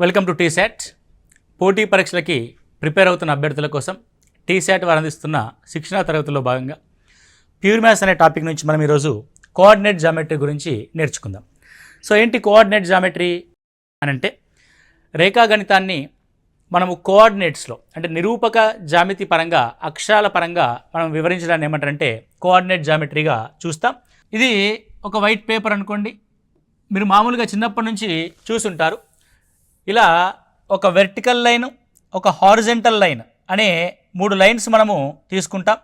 Welcome to T-SAT. పోటీ పరీక్షలకి prepare అవుతున్న అభ్యర్థుల కోసం టీశాట్ వారు అందిస్తున్న శిక్షణా తరగతిలో భాగంగా ప్యూర్ మ్యాథ్స్ అనే టాపిక్ నుంచి మనం ఈరోజు కోఆర్డినేట్ జామెట్రీ గురించి నేర్చుకుందాం. సో ఏంటి కోఆర్డినేట్ జామెట్రీ అని అంటే, రేఖాగణితాన్ని మనము కోఆర్డినేట్స్లో అంటే నిరూపక జామితి పరంగా అక్షరాల పరంగా మనం వివరించడాన్ని ఏమంటారంటే కోఆర్డినేట్ జామెట్రీగా చూస్తాం. ఇది ఒక వైట్ పేపర్ అనుకోండి, మీరు మామూలుగా చిన్నప్పటి నుంచి చూసుంటారు. ఇలా ఒక వెర్టికల్ లైన్, ఒక హారిజెంటల్ లైన్ అనే 3 లైన్స్ మనము తీసుకుంటాం.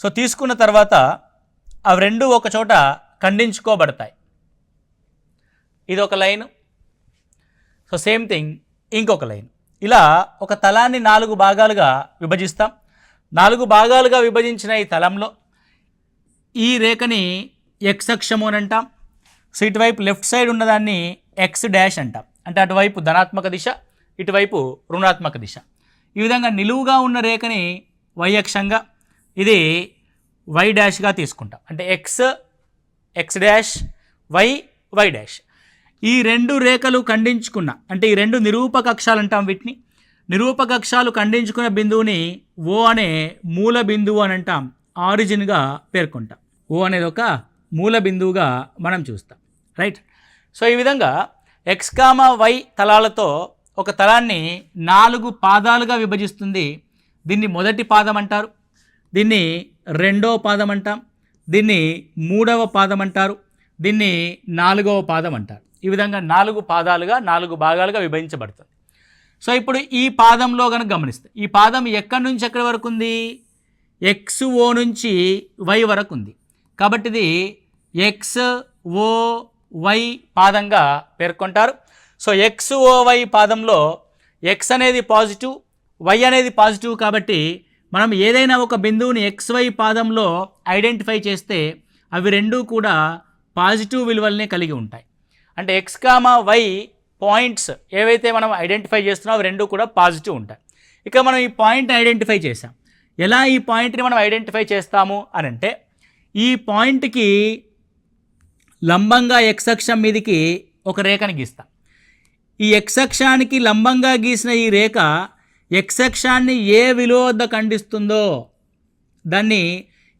సో తీసుకున్న తర్వాత అవి రెండు ఒక చోట ఖండించుకోబడతాయి. ఇది ఒక లైన్. సో సేమ్ థింగ్ ఇంకొక లైన్. ఇలా ఒక తలాన్ని 4 భాగాలుగా విభజిస్తాం. 4 భాగాలుగా విభజించిన ఈ తలంలో ఈ రేఖని ఎక్స్ అక్షము అని అంటాం. సో ఇటువైపు లెఫ్ట్ సైడ్ ఉన్నదాన్ని ఎక్స్ డాష్ అంటాం. అంటే అటువైపు ధనాత్మక దిశ, ఇటువైపు రుణాత్మక దిశ. ఈ విధంగా నిలువుగా ఉన్న రేఖని వై అక్షంగా, ఇది వై డాష్గా తీసుకుంటాం. అంటే X X dash, Y Y dash. ఈ 2 రేఖలు ఖండించుకున్న, అంటే ఈ 2 నిరూపక అక్షాలు అంటాం వీటిని. నిరూపక అక్షాలు ఖండించుకున్న బిందువుని ఓ అనే మూల బిందువు అని అంటాం, ఆరిజిన్గా పేర్కొంటాం. ఓ అనేది ఒక మూల బిందువుగా మనం చూస్తాం, రైట్. సో ఈ విధంగా ఎక్స్ కామా వై తలాలతో ఒక తలాన్ని 4 పాదాలుగా విభజిస్తుంది. దీన్ని మొదటి పాదం అంటారు, దీన్ని రెండవ పాదం అంటాం, దీన్ని 3వ పాదం అంటారు, దీన్ని 4వ పాదం అంటారు. ఈ విధంగా 4 పాదాలుగా 4 భాగాలుగా విభజించబడుతుంది. సో ఇప్పుడు ఈ పాదంలో కనుక గమనిస్తే, ఈ పాదం ఎక్కడి నుంచి ఎక్కడి వరకు ఉంది? ఎక్స్ ఓ నుంచి వై వరకు ఉంది. కాబట్టి ఇది ఎక్స్ ఓ వై పాదంగా పేర్కొంటారు. సో ఎక్స్ ఓ వై పాదంలో ఎక్స్ అనేది పాజిటివ్, వై అనేది పాజిటివ్. కాబట్టి మనం ఏదైనా ఒక బిందువుని ఎక్స్ వై పాదంలో ఐడెంటిఫై చేస్తే అవి రెండూ కూడా పాజిటివ్ విలువలనే కలిగి ఉంటాయి. అంటే ఎక్స్ కామా వై పాయింట్స్ ఏవైతే మనం ఐడెంటిఫై చేస్తున్నామో అవి రెండూ కూడా పాజిటివ్ ఉంటాయి. ఇక మనం ఈ పాయింట్ ఐడెంటిఫై చేసాం. ఎలా ఈ పాయింట్ని మనం ఐడెంటిఫై చేస్తాము అని అంటే, ఈ పాయింట్కి లంబంగా ఎక్స్ అక్షం మీదకి ఒక రేఖని గీస్తాం. ఈ ఎక్స్ అక్షానికి లంబంగా గీసిన ఈ రేఖ ఎక్స్ అక్షాన్ని ఏ విలువ వద్ద ఖండిస్తుందో దాన్ని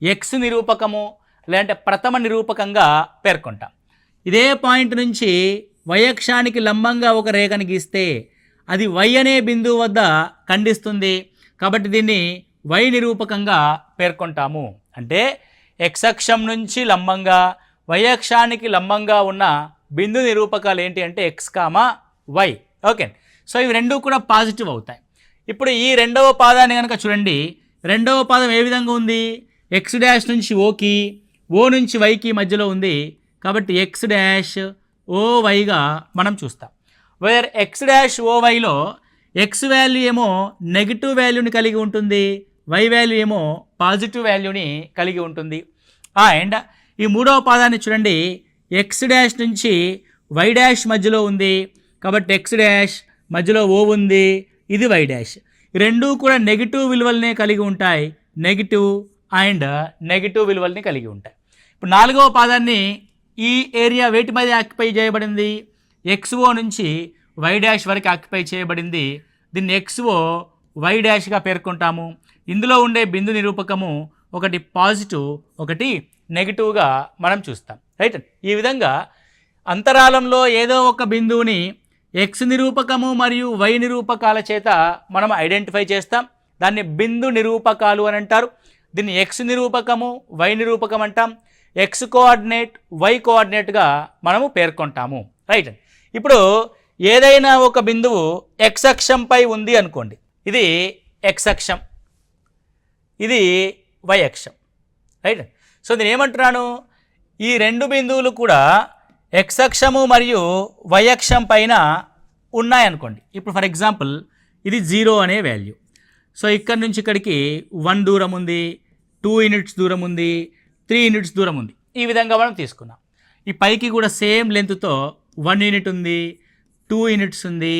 ఎక్స్ నిరూపకము లేదంటే ప్రథమ నిరూపకంగా పేర్కొంటాం. ఇదే పాయింట్ నుంచి వై అక్షానికి లంబంగా ఒక రేఖని గీస్తే అది వై అనే బిందువు వద్ద ఖండిస్తుంది. కాబట్టి దీన్ని వై నిరూపకంగా పేర్కొంటాము. అంటే ఎక్స్ అక్షం నుంచి లంబంగా వై అక్షానికి లంబంగా ఉన్న బిందు నిరూపకాలు ఏంటి అంటే X comma Y. Okay. So ఇవి రెండూ కూడా పాజిటివ్ అవుతాయి. ఇప్పుడు ఈ రెండవ పాదాన్ని కనుక చూడండి, రెండవ పాదం ఏ విధంగా ఉంది? ఎక్స్ డాష్ నుంచి ఓకి, ఓ నుంచి వైకి మధ్యలో ఉంది. కాబట్టి ఎక్స్ డాష్ ఓ వైగా మనం చూస్తాం. వేర్ ఎక్స్ డాష్ ఓ వైలో ఎక్స్ వాల్యూ ఏమో నెగిటివ్ వాల్యూని కలిగి ఉంటుంది, వై వాల్యూ ఏమో పాజిటివ్ వాల్యూని కలిగి ఉంటుంది. అండ్ ఈ 3వ పాదాన్ని చూడండి, ఎక్స్ డాష్ నుంచి వై డాష్ మధ్యలో ఉంది. కాబట్టి ఎక్స్ డాష్ మధ్యలో ఓ ఉంది, ఇది వై డాష్. ఈ రెండూ కూడా నెగిటివ్ విలువల్ని కలిగి ఉంటాయి, నెగిటివ్ అండ్ నెగిటివ్ విలువల్ని కలిగి ఉంటాయి. ఇప్పుడు 4వ పాదాన్ని ఈ ఏరియా వేటి మీద ఆక్యుపై చేయబడింది? ఎక్స్ఓ నుంచి వై డాష్ వరకు ఆక్యుపై చేయబడింది. దీన్ని ఎక్స్ఓ వై డాష్గా పేర్కొంటాము. ఇందులో ఉండే బిందు నిరూపకము ఒకటి పాజిటివ్, ఒకటి నెగిటివ్గా మనం చూస్తాం, రైట్. ఈ విధంగా అంతరాలంలో ఏదో ఒక బిందువుని ఎక్స్ నిరూపకము మరియు వై నిరూపకాల చేత మనం ఐడెంటిఫై చేస్తాం. దాన్ని బిందు నిరూపకాలు అని అంటారు. దీన్ని ఎక్స్ నిరూపకము వై నిరూపకం అంటాం. ఎక్స్ కోఆర్డినేట్ వై కోఆర్డినేట్గా మనము పేర్కొంటాము, రైట్. ఇప్పుడు ఏదైనా ఒక బిందువు ఎక్స్ అక్షంపై ఉంది అనుకోండి, ఇది ఎక్స్ అక్షం, ఇది వై అక్షం, రైట్. సో నేను ఏమంటున్నాను, ఈ 2 బిందువులు కూడా ఎక్స్ అక్షము మరియు వై అక్షం పైన ఉన్నాయనుకోండి. ఇప్పుడు ఫర్ ఎగ్జాంపుల్ ఇది 0 అనే వాల్యూ. సో ఇక్కడ నుంచి ఇక్కడికి 1 దూరం ఉంది, 2 యూనిట్స్ దూరం ఉంది, 3 యూనిట్స్ దూరం ఉంది. ఈ విధంగా మనం తీసుకున్నాం. ఈ పైకి కూడా సేమ్ లెంత్తో 1 యూనిట్ ఉంది, 2 యూనిట్స్ ఉంది,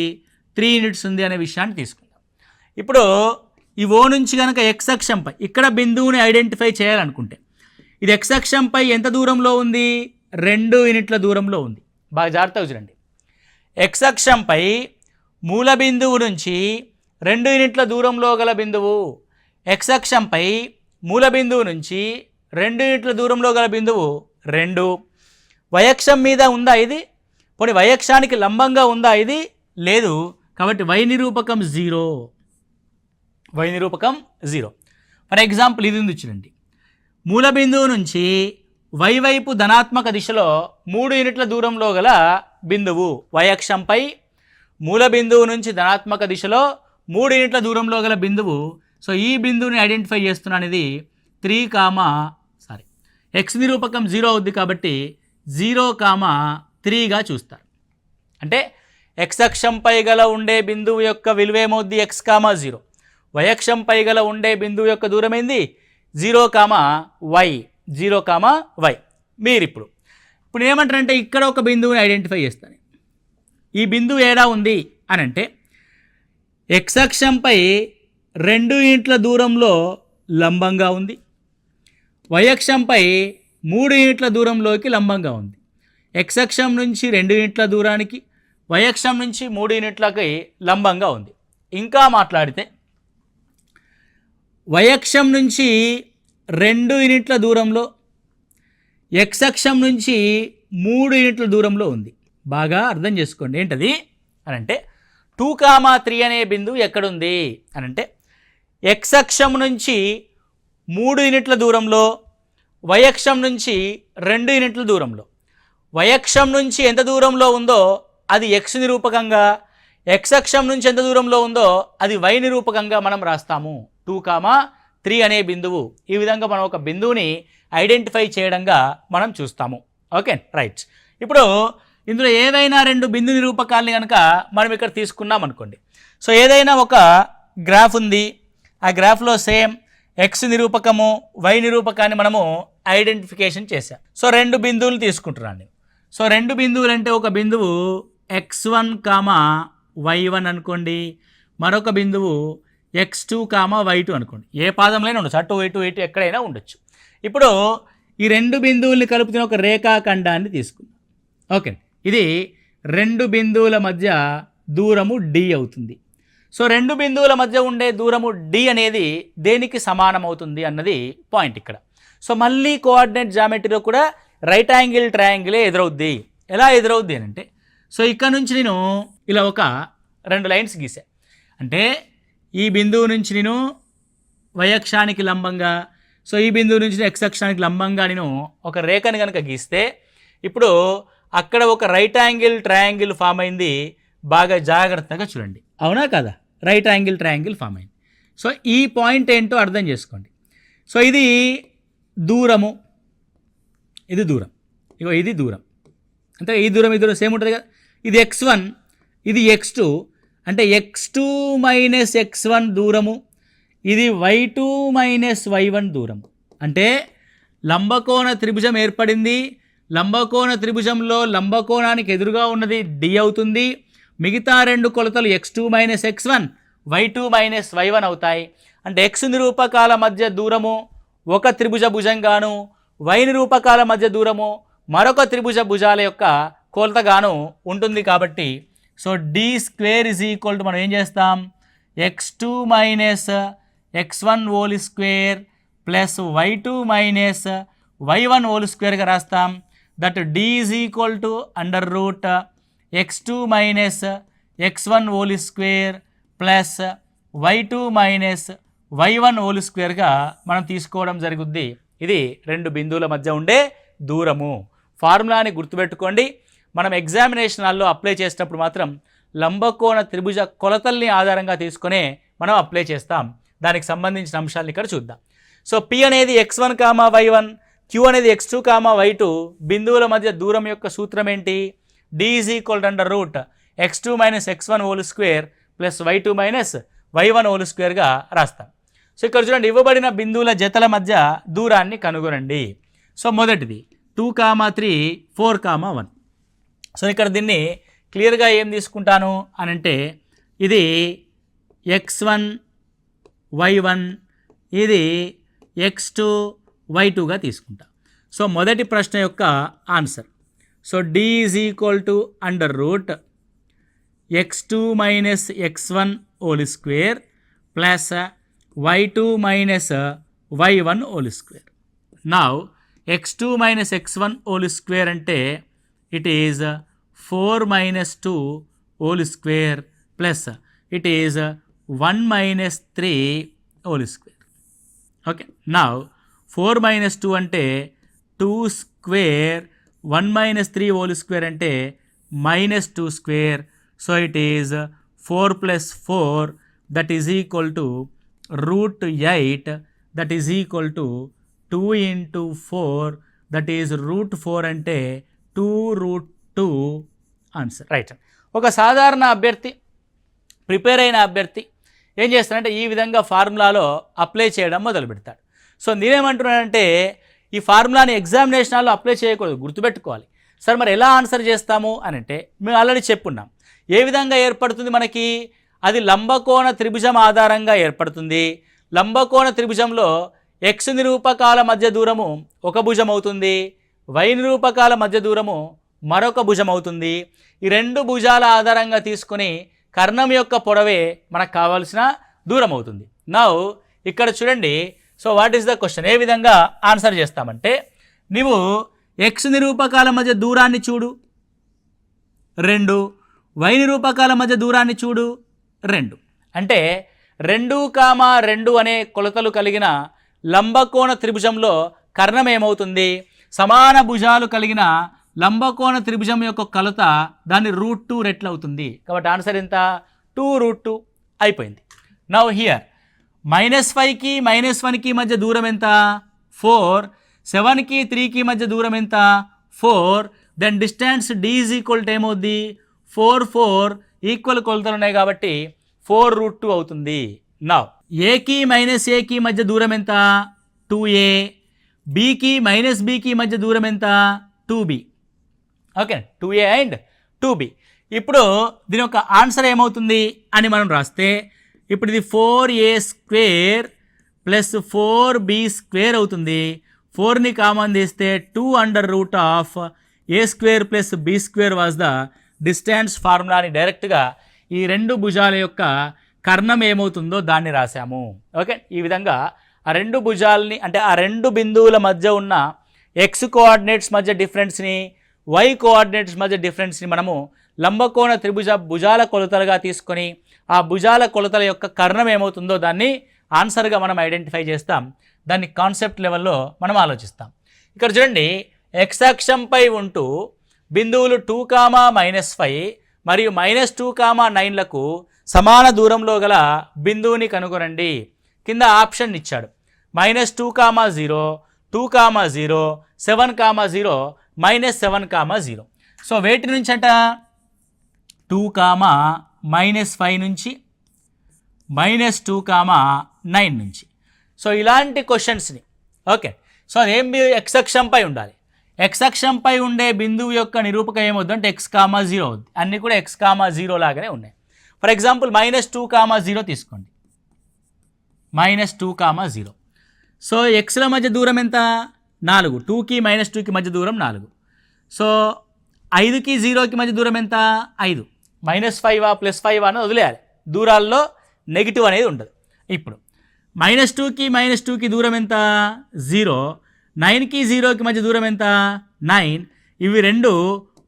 3 యూనిట్స్ ఉంది అనే విషయాన్ని తీసుకుందాం. ఇప్పుడు ఈ ఓ నుంచి కనుక ఎక్స్ అక్షంపై ఇక్కడ బిందువుని ఐడెంటిఫై చేయాలనుకుంటే, ఇది ఎక్స్ అక్షంపై ఎంత దూరంలో ఉంది? 2 యూనిట్ల దూరంలో ఉంది. బాగా జాగ్రత్తగా చూడండి. ఎక్స్ అక్షంపై మూల బిందువు నుంచి 2 యూనిట్ల దూరంలో గల బిందువు. ఎక్స్ అక్షంపై మూల బిందువు నుంచి 2 యూనిట్ల దూరంలో గల బిందువు 2. వయక్షం మీద ఉందా ఇది? పోనీ వయక్షానికి లంబంగా ఉందా ఇది? లేదు. కాబట్టి వై నిరూపకం 0. వై నిరూపకం 0. ఫర్ ఎగ్జాంపుల్ ఇది ఉంది చూడండి. మూల బిందువు నుంచి వై వైపు ధనాత్మక దిశలో 3 యూనిట్ల దూరంలో గల బిందువు. వయక్షంపై మూల బిందువు నుంచి ధనాత్మక దిశలో 3 యూనిట్ల దూరంలో గల బిందువు. సో ఈ బిందువుని ఐడెంటిఫై చేస్తున్నాను. ఇది 3, ఎక్స్ నిరూపకం 0 అవుద్ది కాబట్టి 0,3గా చూస్తారు. అంటే ఎక్స్ అక్షంపై గల ఉండే బిందువు యొక్క విలువ ఏమవుద్ది? x,0. వయక్షంపై గల ఉండే బిందువు యొక్క దూరం ఏంది? 0,y. 0,y. మీరు ఇప్పుడు ఏమంటారంటే ఇక్కడ ఒక బిందువుని ఐడెంటిఫై చేస్తాను. ఈ బిందువు ఏడా ఉంది అని అంటే ఎక్స్ అక్షంపై 2 యూనిట్ల దూరంలో లంబంగా ఉంది. వయక్షంపై 3 యూనిట్ల దూరంలోకి లంబంగా ఉంది. ఎక్స్ అక్షం నుంచి 2 యూనిట్ల దూరానికి, వయక్షం నుంచి 3 యూనిట్లకి లంబంగా ఉంది. ఇంకా మాట్లాడితే వయక్షం నుంచి 2 యూనిట్ల దూరంలో, ఎక్స్ అక్షం నుంచి 3 యూనిట్ల దూరంలో ఉంది. బాగా అర్థం చేసుకోండి. ఏంటది అని అంటే 2,3 అనే బిందువు ఎక్కడుంది అని అంటే ఎక్స్ అక్షం నుంచి 3 యూనిట్ల దూరంలో, వయక్షం నుంచి 2 యూనిట్ల దూరంలో. వయక్షం నుంచి ఎంత దూరంలో ఉందో అది ఎక్స్ నిరూపకంగా, ఎక్స్ అక్షం నుంచి ఎంత దూరంలో ఉందో అది వై నిరూపకంగా మనం రాస్తాము. 2,3 అనే బిందువు. ఈ విధంగా మనం ఒక బిందువుని ఐడెంటిఫై చేయడంగా మనం చూస్తాము. Okay, right. ఇప్పుడు ఇందులో ఏదైనా 2 బిందు నిరూపకాలని కనుక మనం ఇక్కడ తీసుకున్నాం అనుకోండి. సో ఏదైనా ఒక గ్రాఫ్ ఉంది, ఆ గ్రాఫ్లో సేమ్ ఎక్స్ నిరూపకము, వై నిరూపకాన్ని మనము ఐడెంటిఫికేషన్ చేసాం. సో 2 బిందువులు తీసుకుంటున్నాను. సో 2 బిందువులు అంటే ఒక బిందువు x1, y1 అనుకోండి, మరొక బిందువు x2, y2 అనుకోండి. ఏ పాదంలోనే ఉండొచ్చు, అటు ఇటు ఇటు ఎక్కడైనా ఉండొచ్చు. ఇప్పుడు ఈ 2 బిందువుల్ని కలుపుతున్న ఒక రేఖాఖండాన్ని తీసుకుందాం. ఓకే, ఇది 2 బిందువుల మధ్య దూరము d అవుతుంది. సో 2 బిందువుల మధ్య ఉండే దూరము d అనేది దేనికి సమానం అవుతుంది అన్నది పాయింట్ ఇక్కడ. సో మళ్ళీ కోఆర్డినేట్ జామెట్రీలో కూడా రైట్ యాంగిల్ ట్రయాంగిలే ఎదురవుద్ది. ఎలా ఎదురవుద్ది అని అంటే, సో ఇక్కడ నుంచి నేను ఇలా ఒక 2 లైన్స్ గీసా. అంటే ఈ బిందువు నుంచి నేను వయక్షానికి లంబంగా, సో ఈ బిందువు నుంచి ఎక్స్ అక్షానికి లంబంగా నేను ఒక రేఖని కనుక గీస్తే ఇప్పుడు అక్కడ ఒక రైట్ యాంగిల్ ట్రయాంగిల్ ఫామ్ అయింది. బాగా జాగ్రత్తగా చూడండి. అవునా కదా? రైట్ యాంగిల్ ట్రయాంగిల్ ఫామ్ అయింది. సో ఈ పాయింట్ ఏంటో అర్థం చేసుకోండి. సో ఇది దూరము, ఇది దూరం, ఇగో ఇది దూరం. అంటే ఈ దూరం సేమ్ ఉంటుంది కదా. ఇది x1, ఇది x2. అంటే x2 మైనస్ x1 దూరము, ఇది y2 మైనస్ y1 దూరము. అంటే లంబకోణ త్రిభుజం ఏర్పడింది. లంబకోణ త్రిభుజంలో లంబకోణానికి ఎదురుగా ఉన్నది d అవుతుంది. మిగతా 2 కొలతలు x2 minus x1, y2 minus y1 అవుతాయి. అంటే x నిరూపకాల మధ్య దూరము ఒక త్రిభుజ భుజంగాను, y నిరూపకాల మధ్య దూరము మరొక త్రిభుజ భుజాల యొక్క కొలతగాను ఉంటుంది. కాబట్టి సో d² మనం ఏం చేస్తాం, x2 minus x1 whole square plus y2 minus y1 whole స్క్వేర్గా రాస్తాం. That d √ x2 minus x1 whole square plus y2 minus y1 whole స్క్వేర్గా మనం తీసుకోవడం జరుగుద్ది. ఇది 2 బిందువుల మధ్య ఉండే దూరము. ఫార్ములాని గుర్తుపెట్టుకోండి. మనం ఎగ్జామినేషన్ హాల్లో అప్లై చేసేటప్పుడు మాత్రం లంబకోణ త్రిభుజ కొలతల్ని ఆధారంగా తీసుకునే మనం అప్లై చేస్తాం. దానికి సంబంధించిన అంశాలను ఇక్కడ చూద్దాం. సో P అనేది x1, y1, Q అనేది x2, y2. బిందువుల మధ్య దూరం యొక్క సూత్రం ఏంటి? d √ x2 minus x1 whole square plus y2 minus y1 whole స్క్వేర్గా రాస్తాం. సో ఇక్కడ చూడండి, ఇవ్వబడిన బిందువుల జతల మధ్య దూరాన్ని కనుగొనండి. సో మొదటిది 2, 3, 4, 1. సో ఇక్కడ దీన్ని క్లియర్గా ఏం తీసుకుంటాను అని అంటే, ఇది x1, y1, ఇది x2, y2గా తీసుకుంటా. సో మొదటి ప్రశ్న యొక్క answer. So d √ x2 minus x1 whole square plus y2 minus y1 whole square. Now x2 minus x1 whole square అంటే it is 4 minus 2 whole square plus it is 1 minus 3 whole square. Okay, now 4 minus 2 అంటే 2 square, 1 minus 3 whole square అంటే minus 2 square. So it is 4 plus 4 that is equal to root 8 that is equal to 2 into 4 that is root 4 అంటే 2 root 2 answer. Right. ఒక సాధారణ అభ్యర్థి, prepare అయిన అభ్యర్థి ఏం చేస్తాడంటే ఈ విధంగా ఫార్ములాలో అప్లై చేయడం మొదలు పెడతాడు. సో నేనేమంటున్నానంటే ఈ ఫార్ములాని ఎగ్జామినేషన్లో అప్లై చేయకూడదు, గుర్తుపెట్టుకోవాలి. సరే మరి ఎలా ఆన్సర్ చేస్తాము అని అంటే మేము ఆల్రెడీ చెప్పున్నాం. ఏ విధంగా ఏర్పడుతుంది మనకి, అది లంబకోణ త్రిభుజం ఆధారంగా ఏర్పడుతుంది. లంబకోణ త్రిభుజంలో x నిరూపకాల మధ్య దూరము ఒక భుజం అవుతుంది, y నిరూపకాల మధ్య దూరము మరొక భుజం అవుతుంది. ఈ రెండు భుజాల ఆధారంగా తీసుకొని కర్ణం యొక్క పొడవే మనకు కావాల్సిన దూరం అవుతుంది. నౌ ఇక్కడ చూడండి, so what is the question, ఏ విధంగా ఆన్సర్ చేస్తామంటే నీవు x నిరూపకాల మధ్య దూరాన్ని చూడు 2, y నిరూపకాల మధ్య దూరాన్ని చూడు 2. అంటే 2, 2 అనే కొలతలు కలిగిన లంబకోణ త్రిభుజంలో కర్ణం ఏమవుతుంది, సమాన భుజాలు కలిగిన లంబకోణ త్రిభుజం యొక్క కొలత దాన్ని √2 రెట్లు అవుతుంది. కాబట్టి ఆన్సర్ ఎంత, 2 √2 అయిపోయింది. నౌ హియర్ -5కి -1కి మధ్య దూరం ఎంత, 4, 7కి 3కి మధ్య దూరం ఎంత, 4. Then distance d is equal to ఏమవుద్ది, 4, 4 ఈక్వల్ కొలతలు ఉన్నాయి కాబట్టి 4 √2 అవుతుంది. నౌ ఏకి -aకి మధ్య దూరం ఎంత, 2a, bకి -bకి మధ్య దూరం ఎంత, 2b. Okay, 2a and 2b. ఇప్పుడు దీని యొక్క ఆన్సర్ ఏమవుతుంది అని మనం రాస్తే ఇప్పుడు ఇది 4a² ప్లస్ 4b² అవుతుంది. 4ని కామన్ తీస్తే 2√a² plus b² was the distance ఫార్ములాని డైరెక్ట్గా ఈ రెండు భుజాల యొక్క కర్ణం ఏమవుతుందో దాన్ని రాసాము. ఓకే, ఈ విధంగా ఆ రెండు భుజాలని అంటే ఆ రెండు బిందువుల మధ్య ఉన్న x కోఆర్డినేట్స్ మధ్య డిఫరెన్స్ని, y కోఆర్డినేట్స్ మధ్య డిఫరెన్స్ని మనము లంబకోణ త్రిభుజ భుజాల కొలతలుగా తీసుకొని ఆ భుజాల కొలతల యొక్క కర్ణం ఏమవుతుందో దాన్ని ఆన్సర్గా మనం ఐడెంటిఫై చేస్తాం. దాన్ని కాన్సెప్ట్ లెవెల్లో మనం ఆలోచిస్తాం. ఇక్కడ చూడండి, x అక్షంపై ఉంటూ బిందువులు 2, -5 మరియు -2, 9లకు సమాన దూరంలో గల బిందువుని కనుగొనండి. కింద ఆప్షన్ ఇచ్చాడు, -2, 0, 2, 0, 7, 0, -7, 0. సో వేటి నుంచి అంట, 2, -5 నుంచి, -2, 9 నుంచి. సో ఇలాంటి క్వశ్చన్స్ని ఓకే, సో అదేం x అక్షంపై ఉండాలి. x అక్షంపై ఉండే బిందువు యొక్క నిరూపకం ఏమవుద్ది అంటే x, 0 అవుద్ది. అన్నీ కూడా x, 0 లాగానే ఉన్నాయి. ఫర్ ఎగ్జాంపుల్ -2, 0 తీసుకోండి, -2, 0. సో ఎక్స్ల మధ్య దూరం ఎంత, 4. 2కి -2కి మధ్య దూరం 4. సో 5కి 0కి మధ్య దూరం ఎంత, 5. -5 +5 అని వదిలేయాలి, దూరాల్లో నెగిటివ్ అనేది ఉండదు. ఇప్పుడు -2కి దూరం ఎంత, 0. 9కి 0కి మధ్య దూరం ఎంత, 9. ఇవి రెండు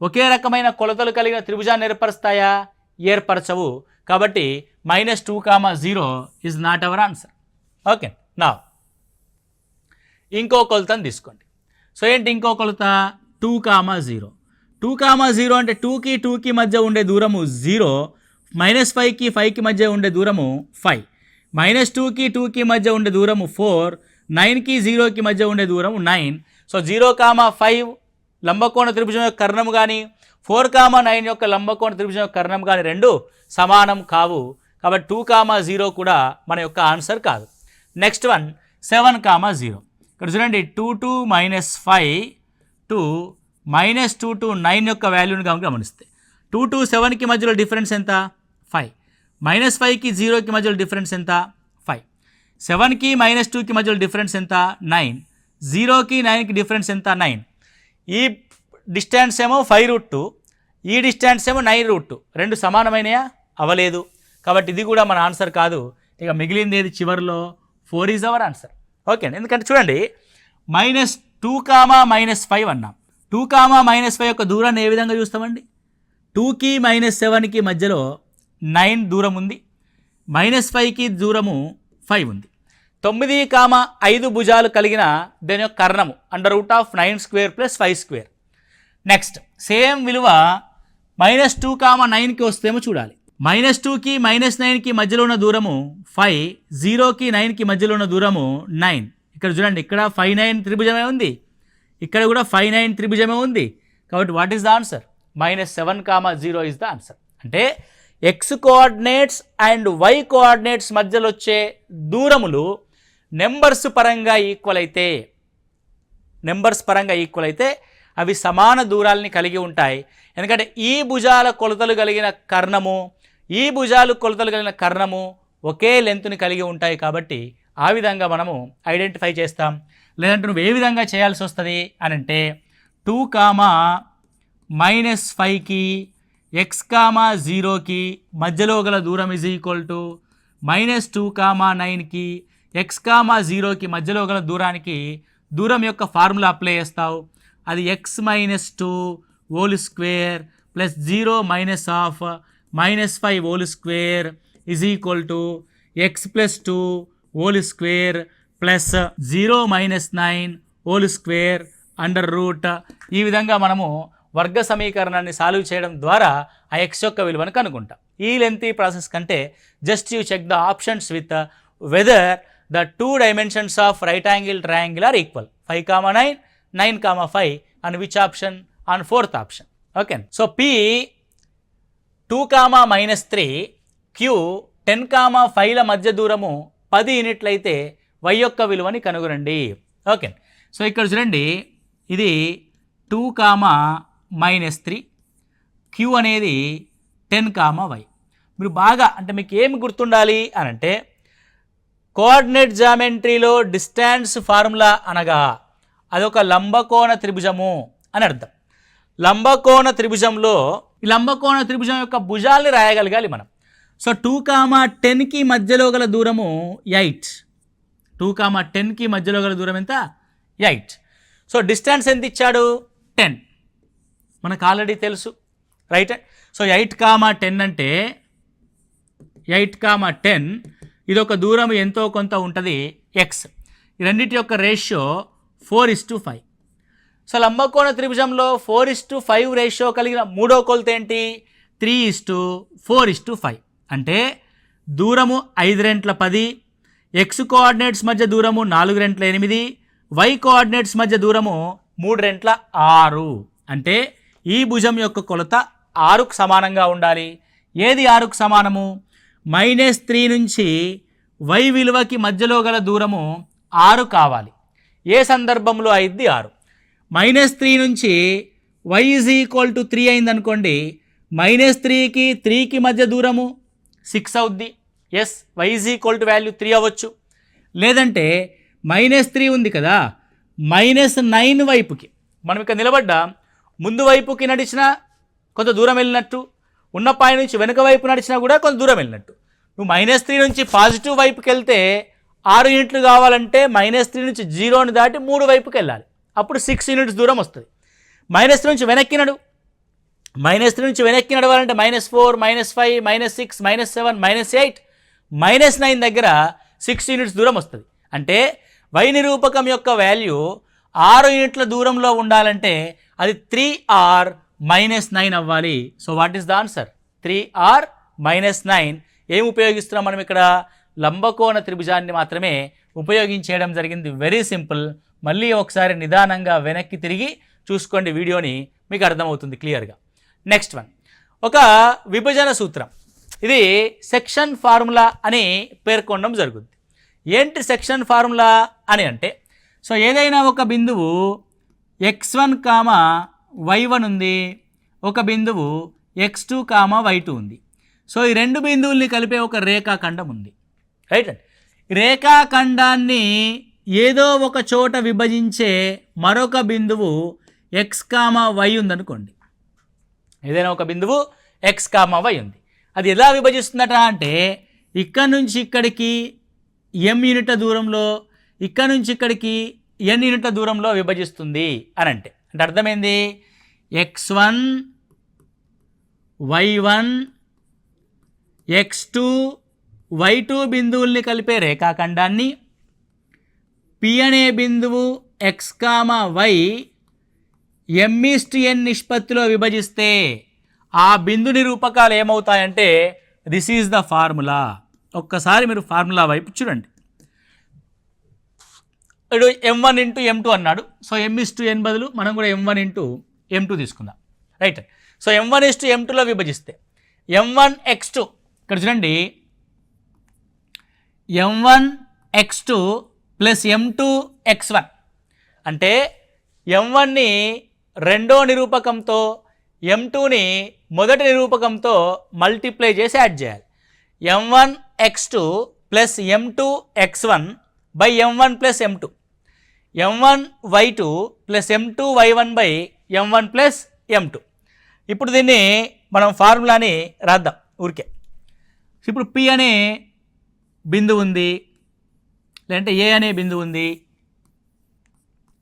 ఒకే రకమైన కొలతలు కలిగిన త్రిభుజాన్ని ఏర్పరుస్తాయా, ఏర్పరచవు. కాబట్టి -2, 0 is not our answer. Okay, నా ఇంకో కొలతను తీసుకోండి. సో ఏంటి ఇంకో కొలత, 2, 0. 2, 0 అంటే 2కి మధ్య ఉండే దూరము 0, -5కి 5కి మధ్య ఉండే దూరము 5, -2కి మధ్య ఉండే దూరము 4, 9కి 0కి మధ్య ఉండే దూరము 9. సో 0, 5 లంబకోణ త్రిభుజం యొక్క కర్ణం కానీ 4, 9 యొక్క లంబకోణ త్రిభుజం యొక్క కర్ణం కానీ రెండు సమానం కావు. కాబట్టి 2, 0 కూడా మన యొక్క ఆన్సర్ కాదు. Next one 7, 0. ఇక్కడ చూడండి, 2, 5 to -2 to 9 యొక్క వాల్యూని గమనిస్తే 2, 7కి మధ్యలో డిఫరెన్స్ ఎంత, 5. -5కి 0కి మధ్యలో డిఫరెన్స్ ఎంత, 5. 7కి -2కి మధ్యలో డిఫరెన్స్ ఎంత, 9. 0కి 9కి డిఫరెన్స్ ఎంత, 9. ఈ డిస్టెన్స్ ఏమో 5√2, ఈ డిస్టెన్స్ ఏమో 9√2, రెండు సమానమైనయా? అవ్వలేదు. కాబట్టి ఇది కూడా మన ఆన్సర్ కాదు. ఇక మిగిలింది ఏది చివరిలో? 4 ఈజ్ అవర్ ఆన్సర్. ఓకే అండి. ఎందుకంటే చూడండి, -2, -5 అన్నాం. 2, -5 యొక్క దూరాన్ని ఏ విధంగా చూస్తామండి? 2కి -7కి మధ్యలో 9 దూరం ఉంది, -5కి దూరము 5 ఉంది. 9, 5 భుజాలు కలిగిన దాని యొక్క కర్ణము √9² + 5². నెక్స్ట్ సేమ్ విలువ -2, 9కి వస్తేమో చూడాలి. -2కి -9కి మధ్యలో ఉన్న దూరము 5, 0కి 9కి మధ్యలో ఉన్న దూరము 9. ఇక్కడ చూడండి, ఇక్కడ 5, 9 త్రిభుజమే ఉంది, ఇక్కడ కూడా 5, 9 త్రిభుజమే ఉంది. కాబట్టి what is the answer? -7, 0 is the answer. అంటే x coordinates and y coordinates మధ్యలో వచ్చే దూరములు నెంబర్స్ పరంగా ఈక్వల్ అయితే అవి సమాన దూరాలని కలిగి ఉంటాయి. ఎందుకంటే ఈ భుజాల కొలతలు కలిగిన కర్ణము, ఈ భుజాలు కొలతలు కలిగిన కర్ణము ఒకే లెంత్ని కలిగి ఉంటాయి. కాబట్టి ఆ విధంగా మనము ఐడెంటిఫై చేస్తాం. లేదంటే నువ్వు ఏ విధంగా చేయాల్సి వస్తుంది అని అంటే 2, -5కి x, 0కి మధ్యలో గల దూరం ఈజ్ ఈక్వల్ టు -2, 9కి x, 0కి మధ్యలో గల దూరానికి దూరం యొక్క ఫార్ములా అప్లై చేస్తావు. అది x - 2 whole square plus 0 - ½ -5 whole square is equal to x + 2 whole square plus 0 - 9 whole square √. ఈ విధంగా మనము వర్గ సమీకరణాన్ని సాల్వ్ చేయడం ద్వారా ఆ x యొక్క విలువను కనుక్కుంటాం. ఈ లెంతీ ప్రాసెస్ కంటే just you check the options with whether the 2 dimensions of right angle triangle or equal. 5, 9, 9, 5 and which option? On 4th option. Okay. So P 2, -3, Q 10, 5ల మధ్య దూరము 10 యూనిట్లయితే y యొక్క విలువని కనుగొనండి. ఓకే. సో ఇక్కడ చూడండి, ఇది 2, -3, Q అనేది 10, y. మీరు బాగా అంటే మీకు ఏమి గుర్తుండాలి అని అంటే కోఆర్డినేట్ జామెట్రీలో డిస్టెన్స్ ఫార్ములా అనగా అదొక లంబకోణ త్రిభుజము అని అర్థం. లంబకోణ త్రిభుజంలో ఈ లంబకోణ త్రిభుజం యొక్క భుజాల్ని రాయగలగాలి మనం. సో 2, 10కి మధ్యలో గల దూరము 8. 2, 10కి మధ్యలో గల దూరం ఎంత? 8. సో డిస్టెన్స్ ఎంత ఇచ్చాడు? 10. మనకు ఆల్రెడీ తెలుసు, రైట్? సో 8, 10 అంటే 8, 10 ఇది ఒక దూరం ఎంతో కొంత ఉంటుంది x. ఈ రెండింటి యొక్క రేషియో 4:5. సో లంబకోణ త్రిభుజంలో 4:5 రేషియో కలిగిన మూడో కొలత ఏంటి? 3:4:5. అంటే దూరము 5 రెట్ల 10, x కోఆర్డినేట్స్ మధ్య దూరము 4 రెట్ల 8, y కోఆర్డినేట్స్ మధ్య దూరము 3 రెట్ల 6. అంటే ఈ భుజం యొక్క కొలత 6కు సమానంగా ఉండాలి. ఏది 6కు సమానము? -3 నుంచి y విలువకి మధ్యలో గల దూరము 6 కావాలి. ఏ సందర్భంలో అయింది 6? -3 నుంచి y = 3 అయింది అనుకోండి, -3కి 3కి మధ్య దూరము 6 అవుద్ది. ఎస్, y వాల్యూ 3 అవ్వచ్చు. లేదంటే -3 ఉంది కదా, -9 వైపుకి మనం ఇక్కడ నిలబడ్డా, ముందు వైపుకి నడిచినా కొంత దూరం వెళ్ళినట్టు, ఉన్న పాయింట్ నుంచి వెనుక వైపు నడిచినా కూడా కొంత దూరం వెళ్ళినట్టు. నువ్వు -3 నుంచి పాజిటివ్ వైపుకి వెళ్తే 6 యూనిట్లు కావాలంటే -3 నుంచి 0ని దాటి 3 వైపుకి వెళ్ళాలి. అప్పుడు 6 యూనిట్స్ దూరం వస్తుంది. -3 నుంచి వెనక్కి నడు, -3 నుంచి వెనక్కి నడవాలంటే -4, -5, -6, -7, -8, -9 దగ్గర 6 యూనిట్స్ దూరం వస్తుంది. అంటే y నిరూపకం యొక్క వాల్యూ 6 యూనిట్ల దూరంలో ఉండాలంటే అది 3r - 9 అవ్వాలి. So what is the answer? 3r - 9. ఏం ఉపయోగిస్తున్నాం మనం ఇక్కడ? లంబకోణ త్రిభుజాన్ని మాత్రమే ఉపయోగించేయడం జరిగింది. Very simple. మళ్ళీ ఒకసారి నిదానంగా వెనక్కి తిరిగి చూసుకోండి వీడియోని, మీకు అర్థమవుతుంది క్లియర్గా. నెక్స్ట్ వన్, ఒక విభజన సూత్రం. ఇది సెక్షన్ ఫార్ములా అని పేర్కొనడం జరుగుతుంది. ఏంటి సెక్షన్ ఫార్ములా అని అంటే, సో ఏదైనా ఒక బిందువు x1, y1 ఉంది, ఒక బిందువు x2, y2 ఉంది. సో ఈ రెండు బిందువుల్ని కలిపే ఒక రేఖాఖండం ఉంది, రైట్ అండి. రేఖాఖండాన్ని ఏదో ఒక చోట విభజించే మరొక బిందువు x, y ఉందనుకోండి. ఏదైనా ఒక బిందువు x, y ఉంది. అది ఎలా విభజిస్తుందట అంటే ఇక్కడ నుంచి ఇక్కడికి m యూనిట్ల దూరంలో, ఇక్కడ నుంచి ఇక్కడికి n యూనిట్ల దూరంలో విభజిస్తుంది అని అంటే అర్థమైంది. x1 y1 x2 y2 బిందువుల్ని కలిపే రేఖాఖండాన్ని P అనే బిందువు x, y m:n నిష్పత్తిలో విభజిస్తే ఆ బిందు నిరూపకాలు ఏమవుతాయంటే దిస్ ఈజ్ ద ఫార్ములా. ఒక్కసారి మీరు ఫార్ములా వైపు చూడండి. ఇప్పుడు m1 ఇంటూ m2 అన్నాడు. సో m:n బదులు మనం కూడా m1 ఇంటూ m2 తీసుకుందాం. రైట్. సో m1 m2లో విభజిస్తే m1 x2 ఇక్కడ చూడండి, m1 x2 plus m2 x1 అంటే m1ని రెండో నిరూపకంతో m2ని మొదటి నిరూపకంతో మల్టిప్లై చేసి యాడ్ చేయాలి. m1 x2 plus m2 x1 by m1 plus m2, m1 y2 plus m2 y1 by m1 plus m2. ఇప్పుడు దీన్ని మనం ఫార్ములాని రాద్దాం ఊరికే. ఇప్పుడు P అనే బిందువు ఉంది, లేదంటే ఏ అనే బిందువు ఉంది,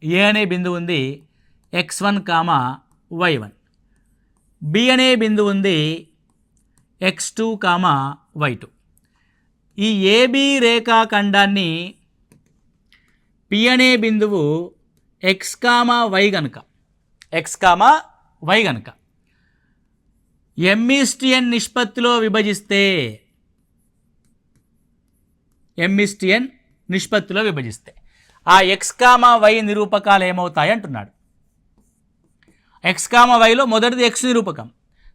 ఏ అనే బిందువు ఉంది x1, y1. B అనే బిందువు ఉంది x2, y2. ఈ AB రేఖాఖండాన్ని P అనే బిందువు x, y గనుక m:n నిష్పత్తిలో విభజిస్తే ఆ x, y నిరూపకాలు ఏమవుతాయి అంటున్నాడు. x, yలో మొదటిది x నిరూపకం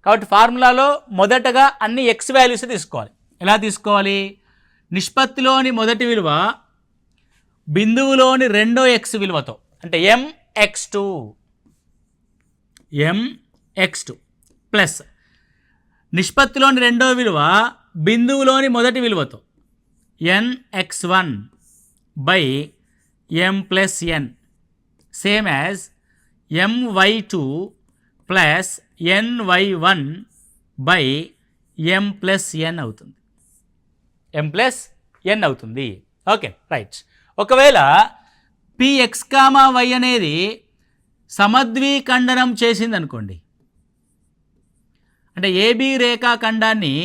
కాబట్టి ఫార్ములాలో మొదటగా అన్ని x వాల్యూస్ తీసుకోవాలి. ఎలా తీసుకోవాలి? నిష్పత్తిలోని మొదటి విలువ బిందువులోని రెండో x విలువతో అంటే mx2 ప్లస్ నిష్పత్తిలోని రెండో విలువ బిందువులోని మొదటి విలువతో nx1 by m plus n same as my2 plus ny1 by m plus n అవుతుంది. Okay right. ఒకవేళ px, y అనేది సమద్విఖండనం చేసింది అనుకోండి, అంటే ఏబి రేఖాఖండాన్ని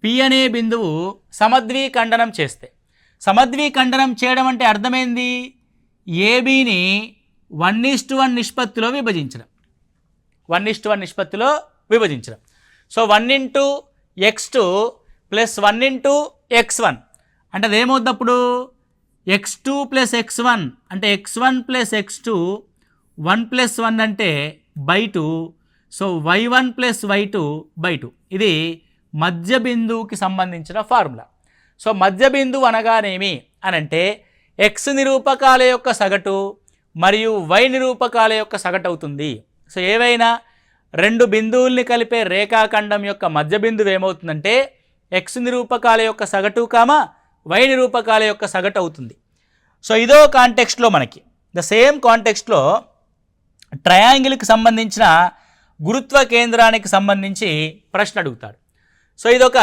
P అనే బిందువు సమద్విఖండనం చేస్తే, సమద్విఖండనం చేయడం అంటే అర్థమైంది ఏబిని 1:1 నిష్పత్తిలో విభజించడం, 1:1 నిష్పత్తిలో విభజించడం. So 1 into x2 plus 1 into x1 అంటే అదేమవుద్ది అప్పుడు x2 ప్లస్ x1 అంటే x1 ప్లస్ x2 1 ప్లస్ 1 అంటే by 2. So y1 plus y2 by 2. ఇది మధ్య బిందువుకి సంబంధించిన ఫార్ములా. సో మధ్య బిందువు అనగానేమి అని అంటే x నిరూపకాల యొక్క సగటు మరియు y నిరూపకాల యొక్క సగటు అవుతుంది. సో ఏవైనా రెండు బిందువుల్ని కలిపే రేఖాఖండం యొక్క మధ్య బిందువు ఏమవుతుందంటే x నిరూపకాల యొక్క సగటు, y నిరూపకాల యొక్క సగటు అవుతుంది. సో ఇదో కాంటెక్స్ట్లో మనకి ద సేమ్ కాంటెక్స్ట్లో ట్రయాంగిల్కి సంబంధించిన గురుత్వ కేంద్రానికి సంబంధించి ప్రశ్న అడుగుతాడు. సో ఇదొక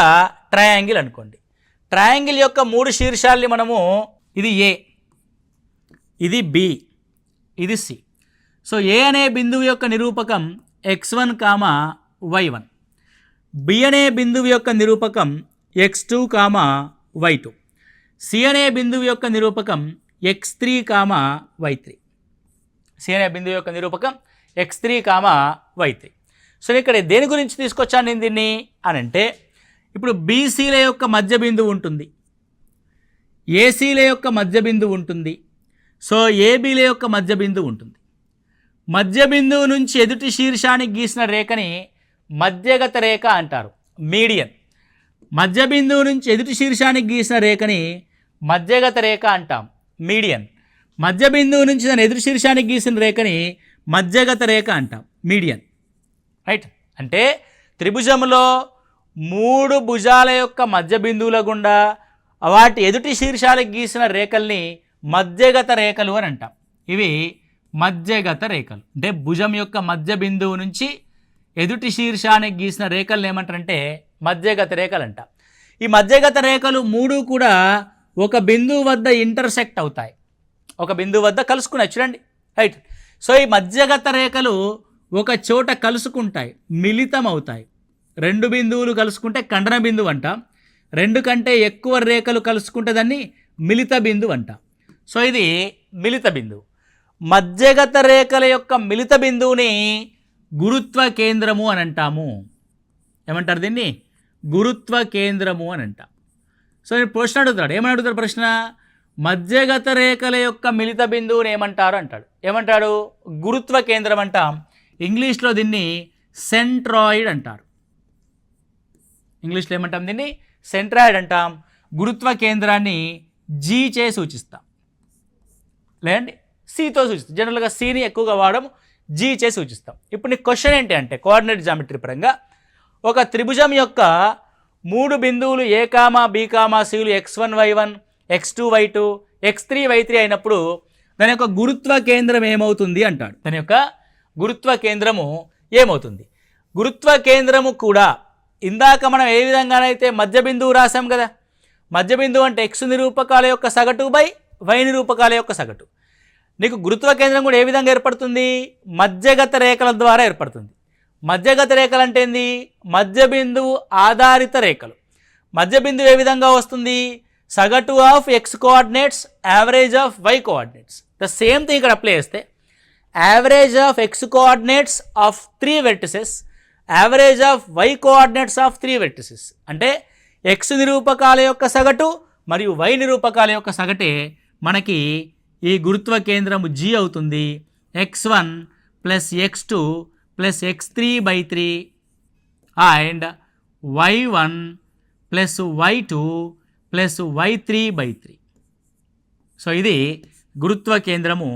ట్రయాంగిల్ అనుకోండి. ట్రయాంగిల్ యొక్క 3 శీర్షాల్ని మనము, ఇది A, ఇది B, ఇది C. సో ఏ అనే బిందువు యొక్క నిరూపకం x1, y1. B అనే బిందువు యొక్క నిరూపకం x2, y2. C అనే బిందువు యొక్క నిరూపకం x3, y3. C అనే బిందువు యొక్క నిరూపకం x3, y3. సో ఇక్కడ దేని గురించి తీసుకొచ్చాను నేను దీన్ని అని అంటే, ఇప్పుడు బీసీల యొక్క మధ్య బిందువు ఉంటుంది, ఏసీల యొక్క మధ్య బిందువు ఉంటుంది, సో ఏబీల యొక్క మధ్య బిందువు ఉంటుంది. మధ్య బిందువు నుంచి ఎదుటి శీర్షానికి గీసిన రేఖని మధ్యగత రేఖ అంటారు, మీడియన్. మధ్య బిందువు నుంచి ఎదుటి శీర్షానికి గీసిన రేఖని మధ్యగత రేఖ అంటాం, మీడియన్. మధ్య బిందువు నుంచి దాని ఎదుటి శీర్షానికి గీసిన రేఖని మధ్యగత రేఖ అంటాం, మీడియన్. రైట్. అంటే త్రిభుజంలో 3 భుజాల యొక్క మధ్య బిందువుల గుండా వాటి ఎదుటి శీర్షాలకు గీసిన రేఖల్ని మధ్యగత రేఖలు అని అంటాం. ఇవి మధ్యగత రేఖలు. అంటే భుజం యొక్క మధ్య బిందువు నుంచి ఎదుటి శీర్షానికి గీసిన రేఖలను ఏమంటారంటే మధ్యగత రేఖలు అంట. ఈ మధ్యగత రేఖలు మూడు కూడా ఒక బిందువు వద్ద ఇంటర్సెక్ట్ అవుతాయి, ఒక బిందువు వద్ద కలుసుకున్నాయి. చూడండి, రైట్. సో ఈ మధ్యగత రేఖలు ఒక చోట కలుసుకుంటాయి, మిళితం అవుతాయి. రెండు బిందువులు కలుసుకుంటే ఖండన బిందువు అంట, రెండు కంటే ఎక్కువ రేఖలు కలుసుకుంటే దాన్ని మిళిత బిందువు అంట. సో ఇది మిళిత బిందువు. మధ్యగత రేఖల యొక్క మిళిత బిందువుని గురుత్వ కేంద్రము అని అంటాము. ఏమంటారు దీన్ని? గురుత్వ కేంద్రము అని అంటాం. సో నేను ప్రశ్న అడుగుతాడు, ఏమని అడుగుతాడు ప్రశ్న? మధ్యగత రేఖల యొక్క మిళిత బిందువుని ఏమంటారు అంటాడు. ఏమంటాడు? గురుత్వ కేంద్రం అంటాం. ఇంగ్లీష్లో దీన్ని సెంట్రాయిడ్ అంటారు. ఇంగ్లీష్లో ఏమంటాం? దీన్ని సెంట్రాయిడ్ అంటాం. గురుత్వ కేంద్రాన్ని జీ చే సూచిస్తాం, లేదండి సితో సూచిస్తాం. జనరల్గా సిని ఎక్కువగా వాడము, జీ చే సూచిస్తాం. ఇప్పుడు నీ క్వశ్చన్ ఏంటి అంటే, కోఆర్డినేట్ జామెట్రీ పరంగా ఒక త్రిభుజం యొక్క మూడు బిందువులు ఏ కామా బి కామా సిలు x1 y1 x2 y2 x3 y3 అయినప్పుడు దాని యొక్క గురుత్వ కేంద్రం ఏమవుతుంది అంటాడు. దాని యొక్క గురుత్వ కేంద్రము ఏమవుతుంది? గురుత్వ కేంద్రము కూడా ఇందాక మనం ఏ విధంగానైతే మధ్య బిందువు రాసాం కదా, మధ్య బిందువు అంటే x నిరూపకాల యొక్క సగటు బై y నిరూపకాల యొక్క సగటు. నీకు గురుత్వ కేంద్రం కూడా ఏ విధంగా ఏర్పడుతుంది? మధ్యగత రేఖల ద్వారా ఏర్పడుతుంది. మధ్యగత రేఖలు అంటే ఏంది? మధ్య బిందువు ఆధారిత రేఖలు. మధ్య బిందువు ఏ విధంగా వస్తుంది? సగటు of x coordinates, average of y coordinates. The same thing ఇక్కడ అప్లై చేస్తే average of x coordinates of 3 vertices, average of y coordinates of 3 vertices. అంటే x నిరూపకాల యొక్క సగటు మరియు y నిరూపకాల యొక్క సగటే మనకి ఈ గురుత్వ కేంద్రము g అవుతుంది. x1 plus x2 plus x3/3 and y1 plus y2 plus y3/3. So ఇది గురుత్వ కేంద్రము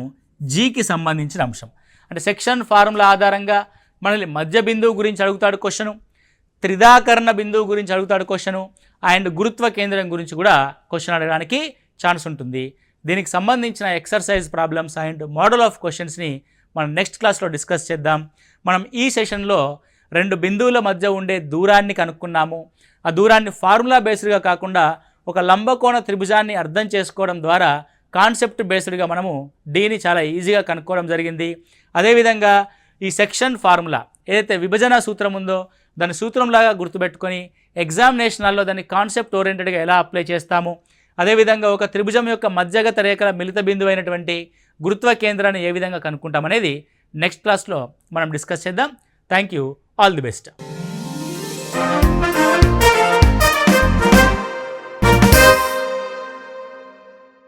జీకి సంబంధించిన అంశం. అంటే సెక్షన్ ఫార్ములా ఆధారంగా మనల్ని మధ్య బిందువు గురించి అడుగుతాడు క్వశ్చను, త్రిదాకరణ బిందువు గురించి అడుగుతాడు క్వశ్చను, అండ్ గురుత్వ కేంద్రం గురించి కూడా క్వశ్చన్ అడగడానికి ఛాన్స్ ఉంటుంది. దీనికి సంబంధించిన exercise problems and model of క్వశ్చన్స్ని మనం నెక్స్ట్ క్లాస్లో డిస్కస్ చేద్దాం. మనం ఈ సెషన్లో రెండు బిందువుల మధ్య ఉండే దూరాన్ని కనుక్కున్నాము. ఆ దూరాన్ని ఫార్ములా బేస్డ్గా కాకుండా ఒక లంబకోణ త్రిభుజాన్ని అర్థం చేసుకోవడం ద్వారా కాన్సెప్ట్ బేస్డ్గా మనము డీని చాలా ఈజీగా కనుక్కోవడం జరిగింది. అదేవిధంగా ఈ సెక్షన్ ఫార్ములా ఏదైతే విభజన సూత్రం ఉందో దాని సూత్రంలాగా గుర్తుపెట్టుకొని ఎగ్జామినేషన్లో దాన్ని కాన్సెప్ట్ ఓరియంటెడ్గా ఎలా అప్లై చేస్తాము, అదేవిధంగా ఒక త్రిభుజం యొక్క మధ్యగత రేఖల మిళిత బిందువు అయినటువంటి గురుత్వ కేంద్రాన్ని ఏ విధంగా కనుక్కుంటాం అనేది నెక్స్ట్ క్లాస్లో మనం డిస్కస్ చేద్దాం. Thank you, all the best.